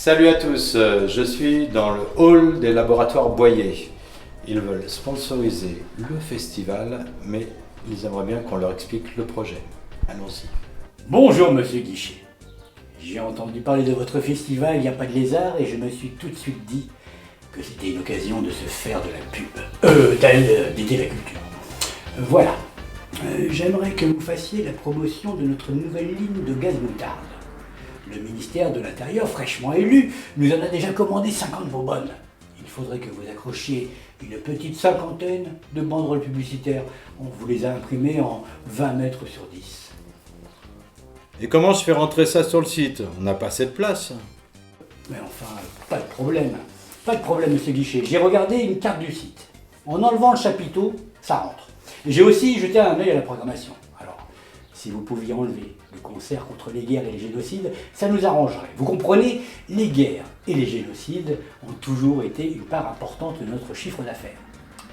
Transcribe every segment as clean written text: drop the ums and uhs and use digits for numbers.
Salut à tous, je suis dans le hall des laboratoires Boyer. Ils veulent sponsoriser le festival, mais ils aimeraient bien qu'on leur explique le projet. Allons-y. Bonjour Monsieur Guichet. J'ai entendu parler de votre festival Il n'y a pas de lézard et je me suis tout de suite dit que c'était une occasion de se faire de la pub. D'aider la culture. Voilà. J'aimerais que vous fassiez la promotion de notre nouvelle ligne de gaz moutarde. Le ministère de l'Intérieur, fraîchement élu, nous en a déjà commandé 50 bonbonnes. Il faudrait que vous accrochiez une petite cinquantaine de banderoles publicitaires. On vous les a imprimées en 20 mètres sur 10. Et comment je fais rentrer ça sur le site? On n'a pas assez de place. Mais enfin, pas de problème. Pas de problème, monsieur Guichet. J'ai regardé une carte du site. En enlevant le chapiteau, ça rentre. J'ai aussi jeté un œil à la programmation. Alors, si vous pouviez enlever le concert contre les guerres et les génocides, ça nous arrangerait. Vous comprenez, les guerres et les génocides ont toujours été une part importante de notre chiffre d'affaires.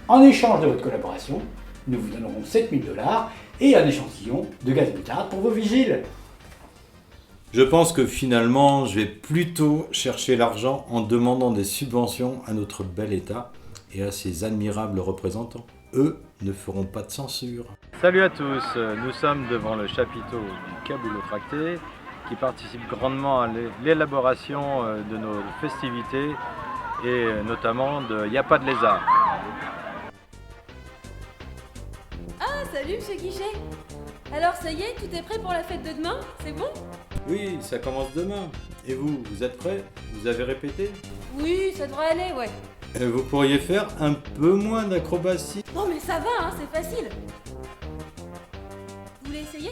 En échange de votre collaboration, nous vous donnerons 7 000 $ et un échantillon de gaz moutarde pour vos vigiles. Je pense que finalement, je vais plutôt chercher l'argent en demandant des subventions à notre bel État et à ses admirables représentants. Eux ne feront pas de censure. Salut à tous, nous sommes devant le chapiteau du Caboulotracté qui participe grandement à l'élaboration de nos festivités et notamment de Y a pas de lézard. Ah, salut Monsieur Guichet. Alors ça y est, tout est prêt pour la fête de demain? C'est bon? Oui, ça commence demain. Et vous, vous êtes prêts? Vous avez répété? Oui, ça devrait aller, ouais. Vous pourriez faire un peu moins d'acrobatie? Non mais ça va, hein, c'est facile. Vous voulez essayer?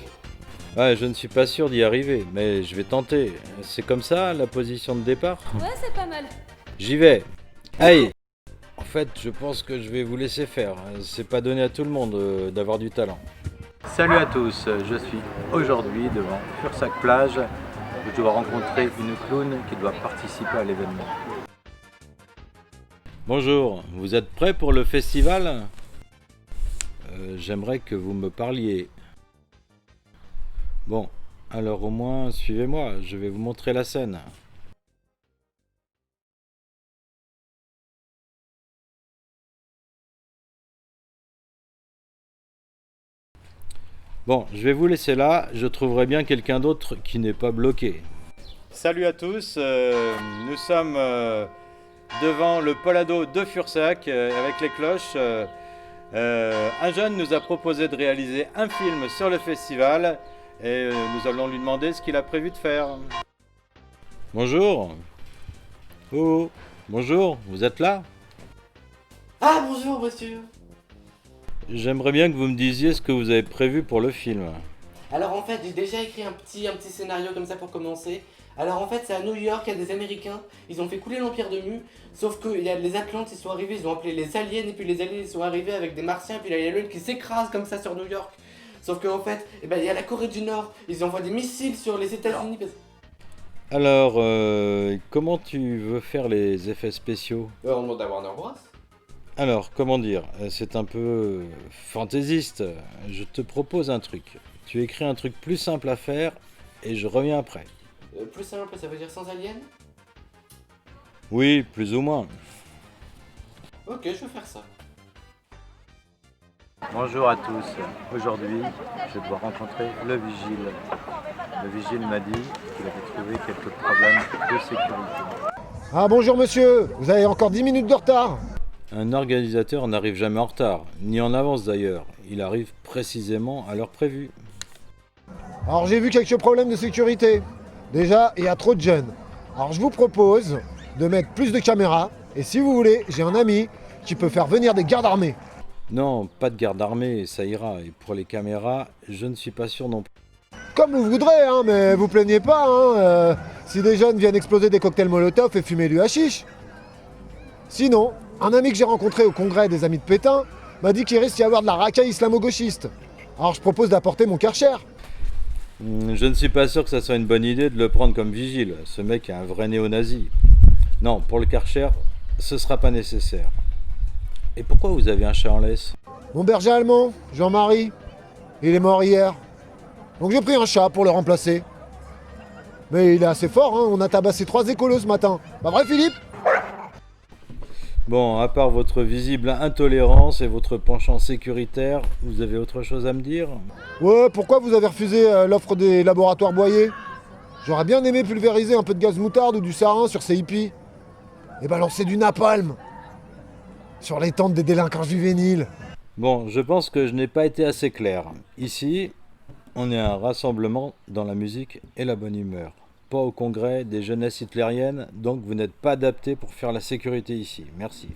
Ouais, je ne suis pas sûr d'y arriver, mais je vais tenter. C'est comme ça, la position de départ? Ouais, c'est pas mal. J'y vais. Aïe! En fait, je pense que je vais vous laisser faire. C'est pas donné à tout le monde d'avoir du talent. Salut à tous, je suis aujourd'hui devant Fursac Plage où je dois rencontrer une clown qui doit participer à l'événement. Bonjour, vous êtes prêts pour le festival? J'aimerais que vous me parliez. Bon, alors au moins suivez-moi, je vais vous montrer la scène. Bon, je vais vous laisser là, je trouverai bien quelqu'un d'autre qui n'est pas bloqué. Salut à tous, nous sommes devant le Polado de Fursac avec les cloches. Un jeune nous a proposé de réaliser un film sur le festival et nous allons lui demander ce qu'il a prévu de faire. Bonjour. Oh, bonjour, vous êtes là? Ah bonjour monsieur. J'aimerais bien que vous me disiez ce que vous avez prévu pour le film. Alors en fait j'ai déjà écrit un petit scénario comme ça pour commencer. Alors en fait c'est à New York, il y a des Américains, ils ont fait couler l'Empire de Mu. Sauf qu'il y a les Atlantes, ils sont arrivés, ils ont appelé les aliens. Et puis les aliens ils sont arrivés avec des Martiens. Et puis là il y a l'une qui s'écrase comme ça sur New York. Sauf qu'en fait, il y a la Corée du Nord, ils envoient des missiles sur les États-Unis. Alors, comment tu veux faire les effets spéciaux? On demande à Warner Bros. Alors, comment dire, c'est un peu fantaisiste. Je te propose un truc. Tu écris un truc plus simple à faire et je reviens après. Plus simple, ça veut dire sans aliens? Oui, plus ou moins. Ok, je vais faire ça. Bonjour à tous. Aujourd'hui, je dois rencontrer le vigile. Le vigile m'a dit qu'il avait trouvé quelques problèmes de sécurité. Ah bonjour monsieur, vous avez encore 10 minutes de retard. Un organisateur n'arrive jamais en retard, ni en avance d'ailleurs. Il arrive précisément à l'heure prévue. Alors j'ai vu quelques problèmes de sécurité. Déjà, il y a trop de jeunes. Alors je vous propose de mettre plus de caméras. Et si vous voulez, j'ai un ami qui peut faire venir des gardes armés. Non, pas de garde armée, ça ira. Et pour les caméras, je ne suis pas sûr non plus. Comme vous voudrez, hein, mais vous plaignez pas, hein, si des jeunes viennent exploser des cocktails Molotov et fumer du hashish. Sinon, un ami que j'ai rencontré au congrès des amis de Pétain m'a dit qu'il risque d'y avoir de la racaille islamo-gauchiste. Alors je propose d'apporter mon Karcher. Je ne suis pas sûr que ça soit une bonne idée de le prendre comme vigile. Ce mec est un vrai néo-nazi. Non, pour le Karcher, ce sera pas nécessaire. Et pourquoi vous avez un chat en laisse? Mon berger allemand, Jean-Marie, il est mort hier. Donc j'ai pris un chat pour le remplacer. Mais il est assez fort, hein, on a tabassé 3 écolos ce matin. Pas vrai Philippe? Bon, à part votre visible intolérance et votre penchant sécuritaire, vous avez autre chose à me dire? Ouais, pourquoi vous avez refusé l'offre des laboratoires Boyer? J'aurais bien aimé pulvériser un peu de gaz moutarde ou du sarin sur ces hippies. Et balancer du napalm sur les tentes des délinquants juvéniles. Bon, je pense que je n'ai pas été assez clair. Ici, on est un rassemblement dans la musique et la bonne humeur. Pas au congrès des jeunesses hitlériennes, donc vous n'êtes pas adapté pour faire la sécurité ici. Merci.